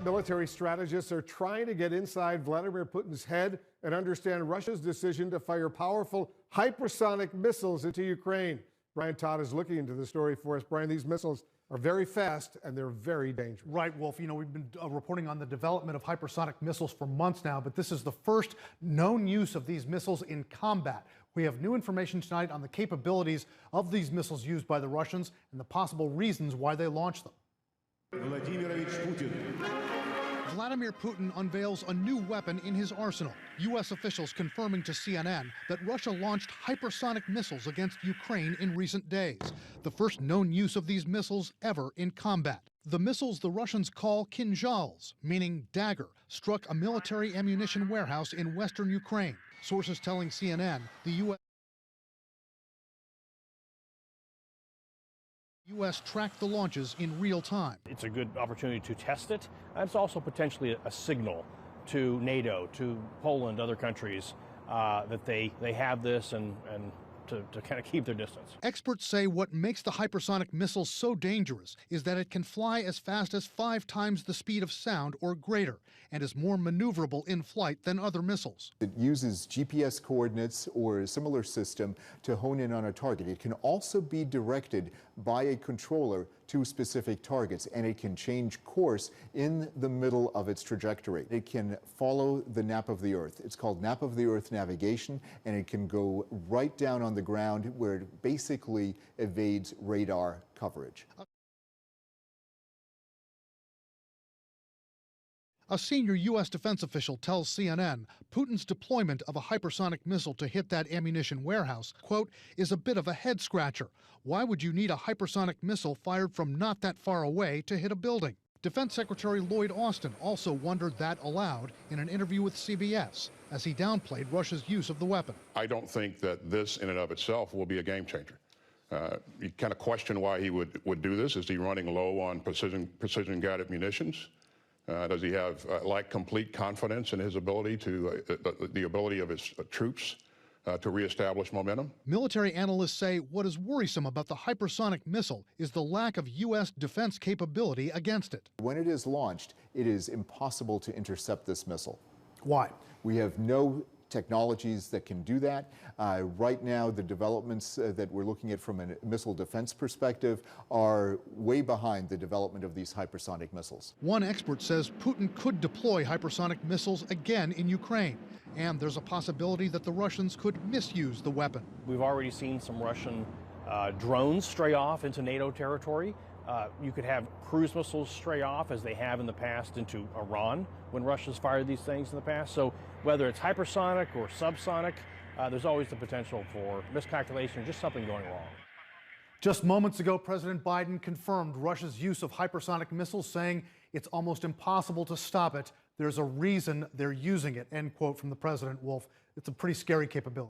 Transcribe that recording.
Military strategists are trying to get inside Vladimir Putin's head and understand Russia's decision to fire powerful hypersonic missiles into Ukraine. Brian Todd is looking into the story for us. Brian, these missiles are very fast and they're very dangerous. Right, Wolf. You know, we've been reporting on the development of hypersonic missiles for months now, but this is the first known use of these missiles in combat. We have new information tonight on the capabilities of these missiles used by the Russians and the possible reasons why they launched them. Vladimir Putin unveils a new weapon in his arsenal. U.S. officials confirming to CNN that Russia launched hypersonic missiles against Ukraine in recent days, the first known use of these missiles ever in combat. The missiles the Russians call kinzhals, meaning dagger, struck a military ammunition warehouse in western Ukraine. Sources telling CNN the U.S. tracked the launches in real time. It's a good opportunity to test it. It's also potentially a signal to NATO, to Poland, other countries, that they have this and to kind of keep their distance. Experts say what makes the hypersonic missile so dangerous is that it can fly as fast as 5 times the speed of sound or greater and is more maneuverable in flight than other missiles. It uses GPS coordinates or a similar system to hone in on a target. It can also be directed by a controller to specific targets, and it can change course in the middle of its trajectory. It can follow the nap of the Earth. It's called nap of the Earth navigation, and it can go right down on the ground where it basically evades radar coverage. A senior U.S. defense official tells CNN Putin's deployment of a hypersonic missile to hit that ammunition warehouse, quote, is a bit of a head scratcher. Why would you need a hypersonic missile fired from not that far away to hit a building? Defense Secretary Lloyd Austin also wondered that aloud in an interview with CBS as he downplayed Russia's use of the weapon. I don't think that this in and of itself will be a game changer. You kind of question why he would do this. Is he running low on precision-guided munitions? Does he have complete confidence in his ability to the ability of his troops to reestablish momentum? Military analysts say what is worrisome about the hypersonic missile is the lack of U.S. defense capability against it. When it is launched, it is impossible to intercept this missile. Why? We have no technologies that can do that. Right now, the developments that we're looking at from a missile defense perspective are way behind the development of these hypersonic missiles. One expert says Putin could deploy hypersonic missiles again in Ukraine, and there's a possibility that the Russians could misuse the weapon. We've already seen some Russian drones stray off into NATO territory. You could have cruise missiles stray off, as they have in the past, into Iran when Russia's fired these things in the past. So whether it's hypersonic or subsonic, there's always the potential for miscalculation or just something going wrong. Just moments ago, President Biden confirmed Russia's use of hypersonic missiles, saying it's almost impossible to stop it. There's a reason they're using it, end quote from the president, Wolf. It's a pretty scary capability.